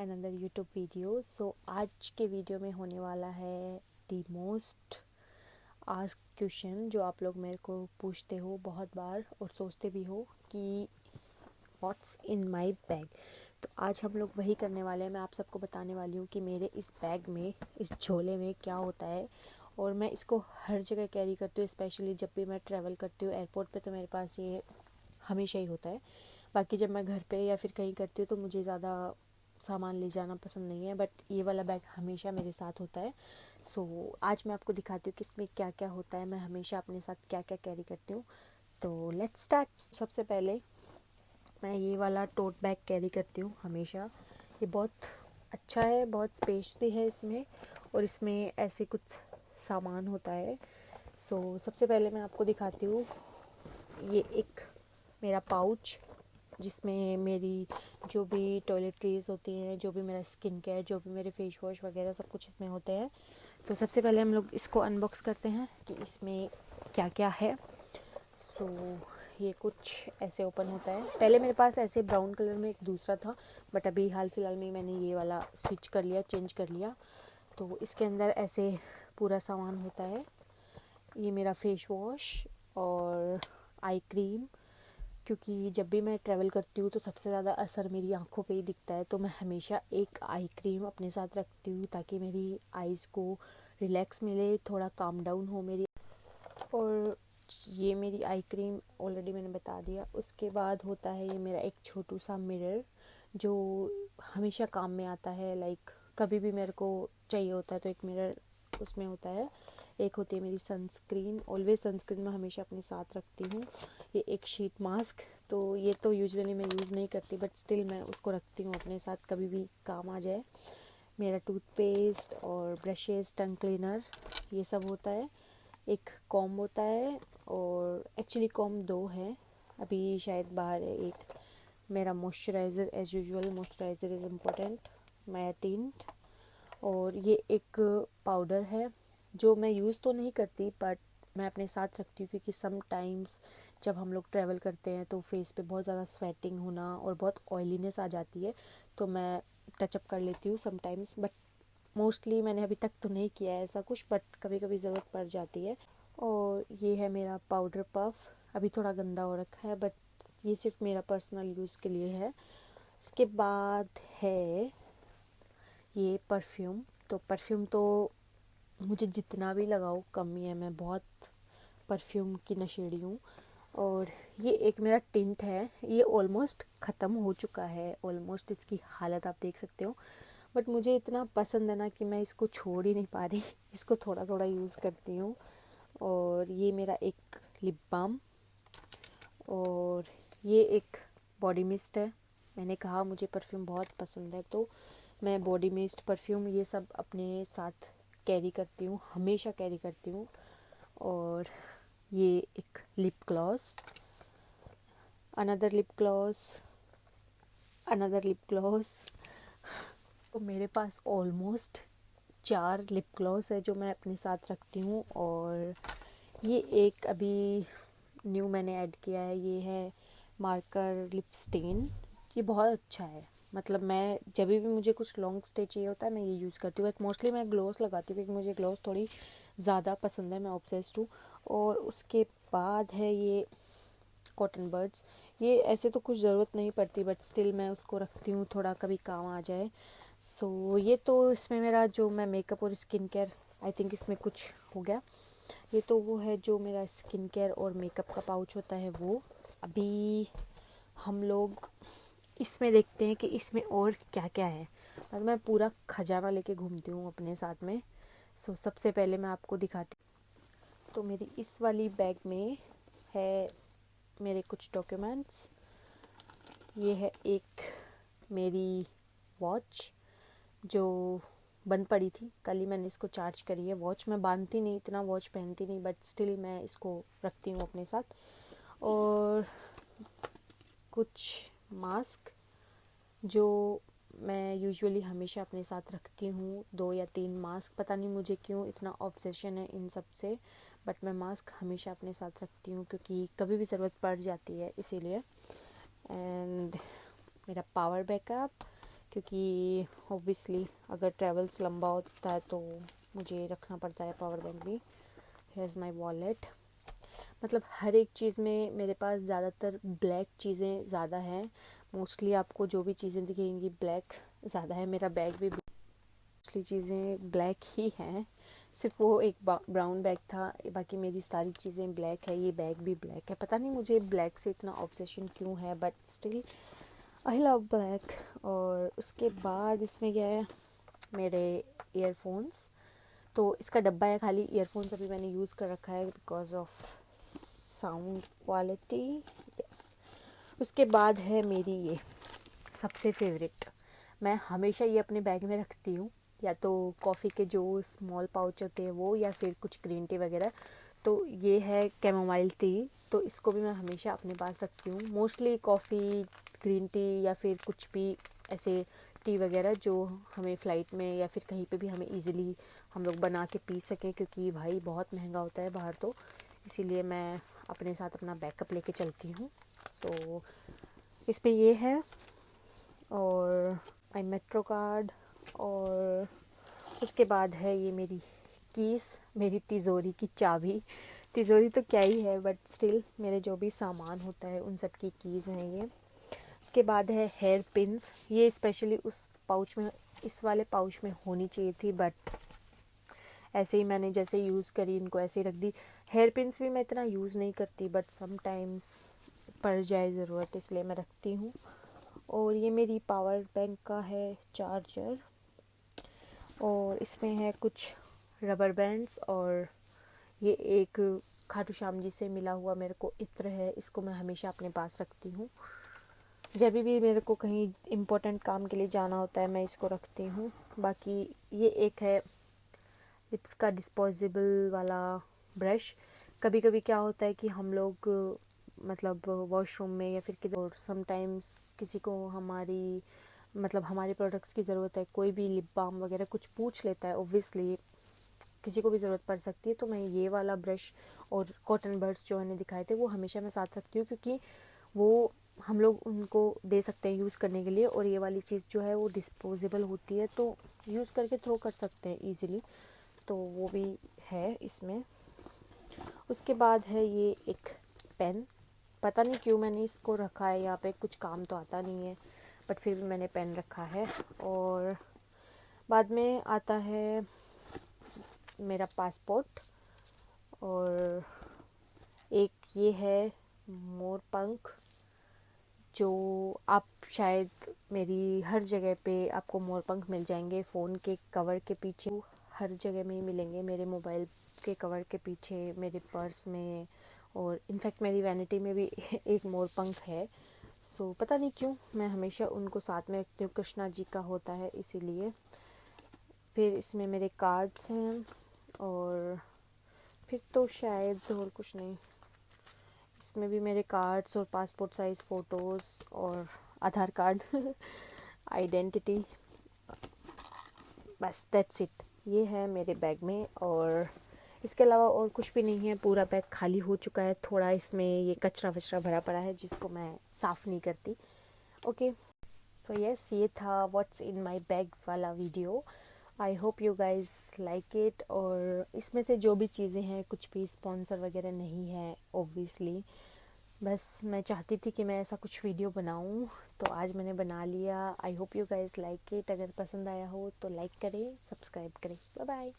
Another YouTube video. सो आज के video में होने वाला है द मोस्ट आस्क क्वेश्चन जो आप लोग मेरे को पूछते हो बहुत बार और सोचते भी हो कि व्हाट्स इन माय बैग। तो आज हम लोग वही करने वाले हैं। मैं आप सबको बताने वाली हूँ कि मेरे इस बैग में, इस झोले में क्या होता है। और मैं इसको हर जगह कैरी करती हूँ, स्पेशली जब भी मैं ट्रैवल करती हूँ एयरपोर्ट पे, तो मेरे पास ये हमेशा ही होता है। बाकी जब मैं घर पे या फिर कहीं करती हूँ तो मुझे ज़्यादा सामान ले जाना पसंद नहीं है, बट ये वाला बैग हमेशा मेरे साथ होता है। सो आज मैं आपको दिखाती हूँ कि इसमें क्या क्या होता है, मैं हमेशा अपने साथ क्या क्या कैरी करती हूँ। तो लेट्स स्टार्ट। सबसे पहले मैं ये वाला टोट बैग कैरी करती हूँ हमेशा। ये बहुत अच्छा है, बहुत स्पेस भी है इसमें, और इसमें ऐसे कुछ सामान होता है। सो सबसे पहले मैं आपको दिखाती हूँ ये एक मेरा पाउच, जिसमें मेरी जो भी टॉयलेटरीज होती हैं, जो भी मेरा स्किन केयर, जो भी मेरे फेस वॉश वगैरह सब कुछ इसमें होते हैं। तो सबसे पहले हम लोग इसको अनबॉक्स करते हैं कि इसमें क्या क्या है। सो ये कुछ ऐसे ओपन होता है। पहले मेरे पास ऐसे ब्राउन कलर में एक दूसरा था, बट अभी हाल फिलहाल में मैंने ये वाला स्विच कर लिया, चेंज कर लिया। तो इसके अंदर ऐसे पूरा सामान होता है। ये मेरा फेस वॉश और आई क्रीम, क्योंकि जब भी मैं ट्रैवल करती हूँ तो सबसे ज़्यादा असर मेरी आंखों पे ही दिखता है, तो मैं हमेशा एक आई क्रीम अपने साथ रखती हूँ ताकि मेरी आइज़ को रिलैक्स मिले, थोड़ा काम डाउन हो मेरी। और ये मेरी आई क्रीम ऑलरेडी मैंने बता दिया। उसके बाद होता है ये मेरा एक छोटू सा मिरर, जो हमेशा काम में आता है। लाइक कभी भी मेरे को चाहिए होता है तो एक मिरर उसमें होता है। एक होती है मेरी सनस्क्रीन, ऑलवेज सनस्क्रीन मैं हमेशा अपने साथ रखती हूँ। ये एक शीट मास्क, तो ये तो यूजुअली मैं यूज़ नहीं करती, बट स्टिल मैं उसको रखती हूँ अपने साथ, कभी भी काम आ जाए। मेरा टूथपेस्ट और ब्रशेस, टंग क्लीनर, ये सब होता है। एक कॉम्ब होता है, और एक्चुअली कॉम्ब दो है, अभी शायद बाहर है एक। मेरा moisturiser, as usual moisturiser is important, my tint. और ये एक पाउडर है जो मैं यूज़ तो नहीं करती, बट मैं अपने साथ रखती हूँ, क्योंकि सम टाइम्स जब हम लोग ट्रैवल करते हैं तो फेस पे बहुत ज़्यादा स्वेटिंग होना और बहुत ऑयलीनेस आ जाती है, तो मैं टचअप कर लेती हूँ सम टाइम्स। बट मोस्टली मैंने अभी तक तो नहीं किया है ऐसा कुछ, बट कभी कभी ज़रूरत पड़ जाती है। और ये है मेरा पाउडर पफ, अभी थोड़ा गंदा हो रखा है, बट ये सिर्फ मेरा पर्सनल यूज़ के लिए है। इसके बाद है ये परफ्यूम। तो परफ्यूम तो मुझे जितना भी लगाओ कम ही है, मैं बहुत परफ्यूम की नशेड़ी हूँ। और ये एक मेरा टिंट है, ये ऑलमोस्ट ख़त्म हो चुका है, ऑलमोस्ट इसकी हालत आप देख सकते हो, बट मुझे इतना पसंद है ना कि मैं इसको छोड़ ही नहीं पा रही। इसको थोड़ा थोड़ा यूज़ करती हूँ। और ये मेरा एक लिप बाम, और ये एक बॉडी मिस्ट है। मैंने कहा मुझे परफ्यूम बहुत पसंद है, तो मैं बॉडी मिस्ट, परफ्यूम, ये सब अपने साथ कैरी करती हूँ, हमेशा कैरी करती हूँ। और ये एक lip gloss, another lip gloss, another lip gloss. तो मेरे पास ऑलमोस्ट 4 लिप ग्लॉस है जो मैं अपने साथ रखती हूँ। और ये एक अभी न्यू मैंने ऐड किया है, ये है मार्कर लिप स्टेन। ये बहुत अच्छा है, मतलब मैं जब भी मुझे कुछ लॉन्ग स्टे चाहिए होता है मैं ये यूज़ करती हूँ। बट मोस्टली मैं ग्लॉस लगाती हूँ, क्योंकि मुझे ग्लॉस थोड़ी ज़्यादा पसंद है, मैं ऑब्सेस्ड हूँ। और उसके बाद है ये कॉटन बड्स। ये ऐसे तो कुछ ज़रूरत नहीं पड़ती, बट स्टिल मैं उसको रखती हूँ, थोड़ा कभी काम आ जाए। सो ये तो इसमें मेरा जो मैं मेकअप और स्किन केयर, आई थिंक इसमें कुछ हो गया। ये तो वो है जो मेरा स्किन केयर और मेकअप का पाउच होता है वो। अभी हम लोग इसमें देखते हैं कि इसमें और क्या क्या है, और मैं पूरा खजाना लेके घूमती हूँ अपने साथ में। सो सबसे पहले मैं आपको दिखाती हूँ। तो मेरी इस वाली बैग में है मेरे कुछ डॉक्यूमेंट्स। ये है एक मेरी वॉच जो बंद पड़ी थी, कल ही मैंने इसको चार्ज करी है। वॉच मैं बांधती नहीं, इतना वॉच पहनती नहीं, बट स्टिल मैं इसको रखती हूँ अपने साथ। और कुछ मास्क जो मैं यूजुअली हमेशा अपने साथ रखती हूँ, 2 या 3 मास्क। पता नहीं मुझे क्यों इतना ऑब्सेशन है इन सब से, बट मैं मास्क हमेशा अपने साथ रखती हूँ, क्योंकि कभी भी ज़रूरत पड़ जाती है, इसीलिए। एंड मेरा पावर बैकअप, क्योंकि ऑब्वियसली अगर ट्रैवल्स लंबा होता है तो मुझे रखना पड़ता है पावर बैंक भी। Here is my wallet. मतलब हर एक चीज़ में मेरे पास ज़्यादातर ब्लैक चीज़ें ज़्यादा हैं। मोस्टली आपको जो भी चीज़ें दिखेंगी ब्लैक ज़्यादा है। मेरा बैग भी मोस्टली चीज़ें ब्लैक ही हैं, सिर्फ वो एक ब्राउन बैग था, बाकी मेरी सारी चीज़ें ब्लैक है। ये बैग भी ब्लैक है। पता नहीं मुझे ब्लैक से इतना ऑब्सेशन क्यों है, but still I love black. और उसके बाद इसमें क्या है, मेरे ईयरफोन्स। तो इसका डब्बा है खाली। ईयरफोन्स अभी मैंने यूज़ कर रखा है because of sound quality. Yes. उसके बाद है मेरी ये सबसे फेवरेट, मैं हमेशा ये अपने बैग में रखती हूँ, या तो कॉफ़ी के जो स्मॉल पाउच होते हैं वो, या फिर कुछ ग्रीन टी वगैरह। तो ये है कैमोमाइल टी, तो इसको भी मैं हमेशा अपने पास रखती हूँ। मोस्टली कॉफ़ी, ग्रीन टी या फिर कुछ भी ऐसे टी वगैरह जो हमें फ़्लाइट में या फिर कहीं पे भी हमें इजीली हम लोग बना के पी सकें, क्योंकि भाई बहुत महंगा होता है बाहर, तो इसीलिए मैं अपने साथ अपना बैकअप लेके चलती हूँ। तो इस पे ये है, और माई मेट्रो कार्ड, और उसके बाद है ये मेरी कीज़, मेरी तिजोरी की चाबी। तिजोरी तो क्या ही है, बट स्टिल मेरे जो भी सामान होता है उन सब की कीज़ हैं ये। उसके बाद है हेयर पिन्स। ये स्पेशली उस पाउच में, इस वाले पाउच में होनी चाहिए थी, बट ऐसे ही मैंने जैसे यूज़ करी इनको ऐसे ही रख दी। हेयर पिन्स भी मैं इतना यूज़ नहीं करती, बट समटाइम्स पड़ जाए ज़रूरत, इसलिए मैं रखती हूँ। और ये मेरी पावर बैंक का है चार्जर, और इसमें है कुछ रबर बैंड्स, और ये एक खाटू श्याम जी से मिला हुआ मेरे को इत्र है, इसको मैं हमेशा अपने पास रखती हूँ। जब भी मेरे को कहीं इम्पोर्टेंट काम के लिए जाना होता है मैं इसको रखती हूँ। बाकी ये एक है लिप्स का डिस्पोजेबल वाला ब्रश। कभी कभी क्या होता है कि हम लोग मतलब वॉशरूम में या फिर किधर, और समटाइम्स किसी को हमारी मतलब हमारे प्रोडक्ट्स की ज़रूरत है, कोई भी लिप बाम वगैरह कुछ पूछ लेता है, ऑब्वियसली किसी को भी ज़रूरत पड़ सकती है। तो मैं ये वाला ब्रश और कॉटन बड्स जो मैंने दिखाए थे वो हमेशा मैं साथ रखती हूँ, क्योंकि वो हम लोग उनको दे सकते हैं यूज़ करने के लिए, और ये वाली चीज़ जो है वो डिस्पोजेबल होती है, तो यूज़ करके थ्रो कर सकते हैं ईज़िली, तो वो भी है इसमें। उसके बाद है ये एक पेन। पता नहीं क्यों मैंने इसको रखा है यहाँ पे, कुछ काम तो आता नहीं है, बट फिर भी मैंने पेन रखा है। और बाद में आता है मेरा पासपोर्ट, और एक ये है मोर पंख, जो आप शायद मेरी हर जगह पे आपको मोर पंख मिल जाएंगे। फ़ोन के कवर के पीछे हर जगह में ही मिलेंगे, मेरे मोबाइल के कवर के पीछे, मेरे पर्स में, और इनफैक्ट मेरी वैनिटी में भी एक मोर पंख है। सो पता नहीं क्यों मैं हमेशा उनको साथ में रखती हूँ, कृष्णा जी का होता है इसीलिए। फिर इसमें मेरे कार्ड्स हैं, और फिर तो शायद और कुछ नहीं। इसमें भी मेरे कार्ड्स और पासपोर्ट साइज़ फ़ोटोज़ और आधार कार्ड आइडेंटिटी, बस दैट्स इट। ये है मेरे बैग में, और इसके अलावा और कुछ भी नहीं है। पूरा बैग खाली हो चुका है, थोड़ा इसमें ये कचरा वचरा भरा पड़ा है जिसको मैं साफ़ नहीं करती। ओके, सो यस, ये था व्हाट्स इन माय बैग वाला video. I hope you guys like it. और इसमें से जो भी चीज़ें हैं कुछ भी स्पॉन्सर वगैरह नहीं है ऑब्वियसली, बस मैं चाहती थी कि मैं ऐसा कुछ वीडियो बनाऊं, तो आज मैंने बना लिया। I hope you guys like it. अगर पसंद आया हो तो लाइक करें, सब्सक्राइब करें। Bye bye.